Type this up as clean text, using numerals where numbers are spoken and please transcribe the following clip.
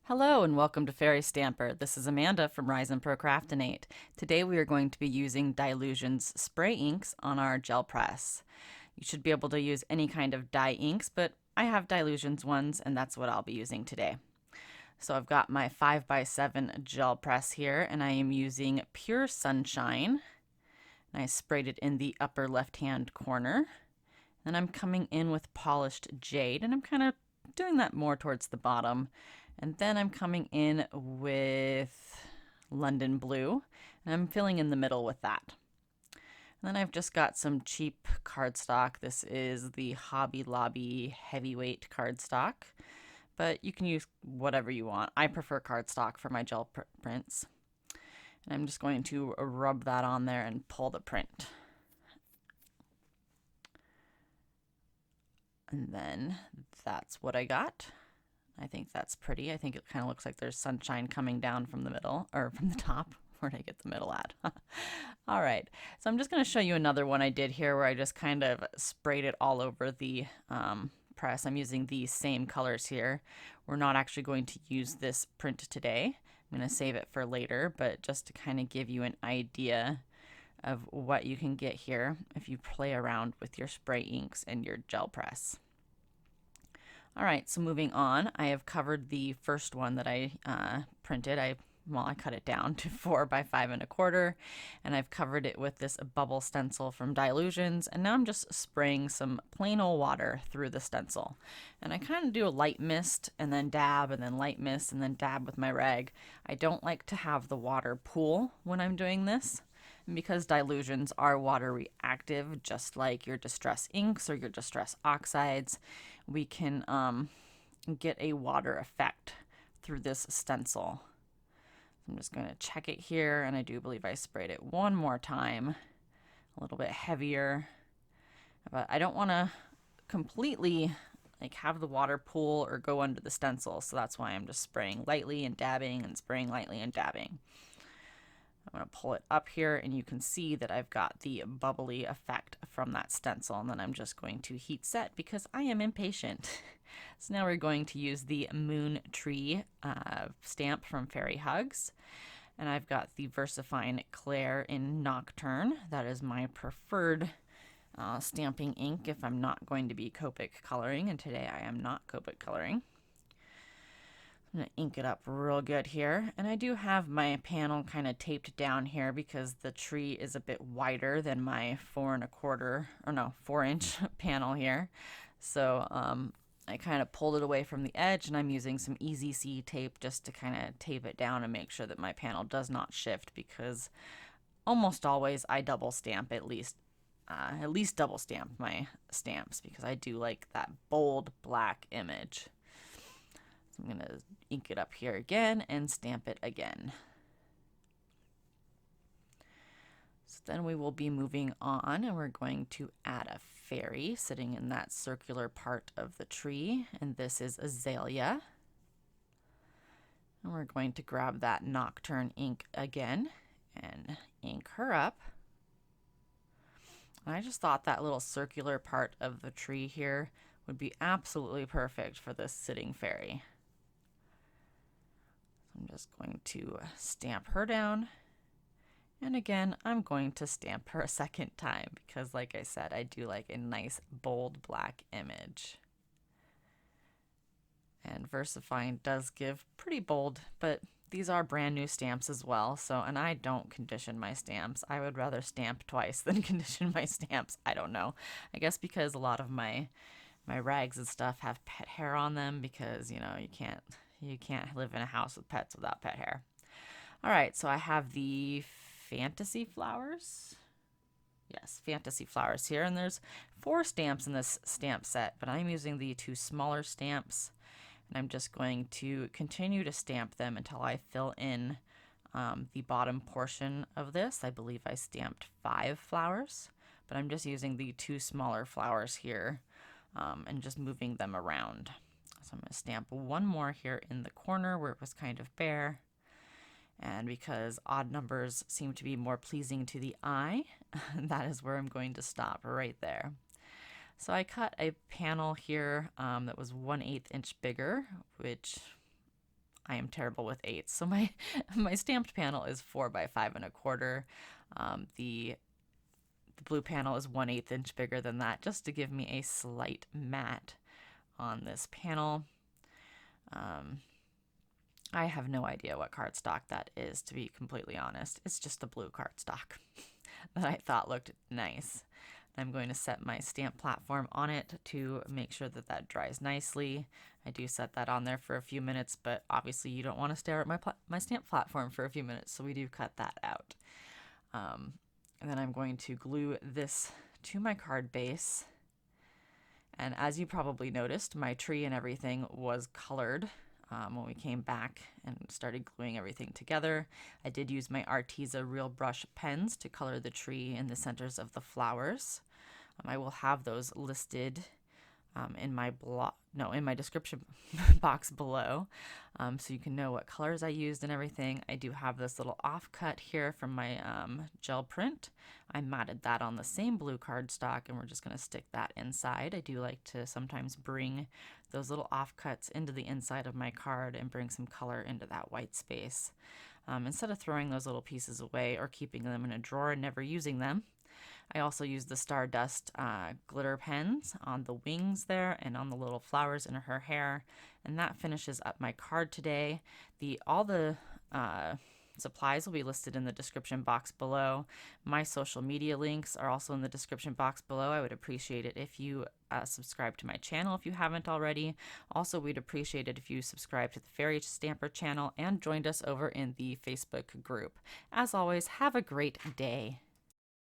Hello and welcome to Fairy Stamper. This is Amanda from Rise and Procrastinate. Today we are going to be using Dylusions Spray Inks on our gel press. You should be able to use any kind of dye inks, but I have Dylusions ones and that's what I'll be using today. So I've got my 5x7 gel press here and I am using Pure Sunshine. And I sprayed it in the upper left-hand corner. Then I'm coming in with Polished Jade and I'm kind of doing that more towards the bottom. And then I'm coming in with London Blue, and I'm filling in the middle with that. And then I've just got some cheap cardstock. This is the Hobby Lobby heavyweight cardstock, but you can use whatever you want. I prefer cardstock for my gel prints. And I'm just going to rub that on there and pull the print. And then that's what I got. I think that's pretty. I think it kind of looks like there's sunshine coming down from the middle, or from the top. Where did I get the middle at? All right, so I'm just going to show you another one I did here where I just kind of sprayed it all over the press. I'm using these same colors here. We're not actually going to use this print today. I'm going to save it for later, but just to kind of give you an idea of what you can get here if you play around with your spray inks and your gel press. All right, so moving on, I have covered the first one that I printed. I cut it down to 4 by 5.25, and I've covered it with this bubble stencil from Dylusions, and now I'm just spraying some plain old water through the stencil. And I kind of do a light mist, and then dab, and then light mist, and then dab with my rag. I don't like to have the water pool when I'm doing this. And because Dylusions are water reactive, just like your Distress inks or your Distress oxides, we can get a water effect through this stencil. I'm just going to check it here, and I do believe I sprayed it one more time, a little bit heavier. But I don't want to completely have the water pool or go under the stencil, so that's why I'm just spraying lightly and dabbing and spraying lightly and dabbing. I'm going to pull it up here and you can see that I've got the bubbly effect from that stencil, and then I'm just going to heat set because I am impatient. So now we're going to use the Moon Tree stamp from Fairy Hugs, and I've got the VersaFine Claire in Nocturne. That is my preferred stamping ink if I'm not going to be Copic coloring, and today I am not Copic coloring. I'm going to ink it up real good here, and I do have my panel kind of taped down here because the tree is a bit wider than my 4-inch panel here. So I kind of pulled it away from the edge, and I'm using some Easy C tape just to kind of tape it down and make sure that my panel does not shift, because almost always I double stamp at least double stamp my stamps because I do like that bold black image. So I'm going to ink it up here again and stamp it again. So then we will be moving on, and we're going to add a fairy sitting in that circular part of the tree, and this is Azalea. And we're going to grab that Nocturne ink again and ink her up. And I just thought that little circular part of the tree here would be absolutely perfect for this sitting fairy. I'm just going to stamp her down, and again I'm going to stamp her a second time because, like I said, I do like a nice bold black image. And VersaFine does give pretty bold, but these are brand new stamps as well, so, and I don't condition my stamps. I would rather stamp twice than condition my stamps. I don't know. I guess because a lot of my rags and stuff have pet hair on them, because you can't live in a house with pets without pet hair. All right, so I have the Fantasy Flowers. Yes, Fantasy Flowers here, and there's 4 stamps in this stamp set, but I'm using the 2 smaller stamps, and I'm just going to continue to stamp them until I fill in the bottom portion of this. I believe I stamped 5 flowers, but I'm just using the 2 smaller flowers here and just moving them around. So I'm going to stamp one more here in the corner where it was kind of bare. And because odd numbers seem to be more pleasing to the eye, that is where I'm going to stop, right there. So I cut a panel here that was 1/8 inch bigger, which I am terrible with eighths. So my my stamped panel is 4 by 5 1/4. The blue panel is 1/8 inch bigger than that, just to give me a slight mat on this panel. I have no idea what cardstock that is, to be completely honest. It's just a blue cardstock that I thought looked nice. I'm going to set my stamp platform on it to make sure that that dries nicely. I do set that on there for a few minutes, but obviously you don't want to stare at my stamp platform for a few minutes, so we do cut that out. And then I'm going to glue this to my card base. And as you probably noticed, my tree and everything was colored when we came back and started gluing everything together. I did use my Arteza Real Brush pens to color the tree in the centers of the flowers. I will have those listed in my description box below, so you can know what colors I used and everything. I do have this little offcut here from my gel print. I matted that on the same blue cardstock, and we're just going to stick that inside. I do like to sometimes bring those little offcuts into the inside of my card and bring some color into that white space. Instead of throwing those little pieces away or keeping them in a drawer and never using them, I also used the Stardust glitter pens on the wings there and on the little flowers in her hair, and that finishes up my card today. All the supplies will be listed in the description box below. My social media links are also in the description box below. I would appreciate it if you subscribe to my channel if you haven't already. Also, we'd appreciate it if you subscribe to the Fairy Stamper channel and joined us over in the Facebook group. As always, have a great day.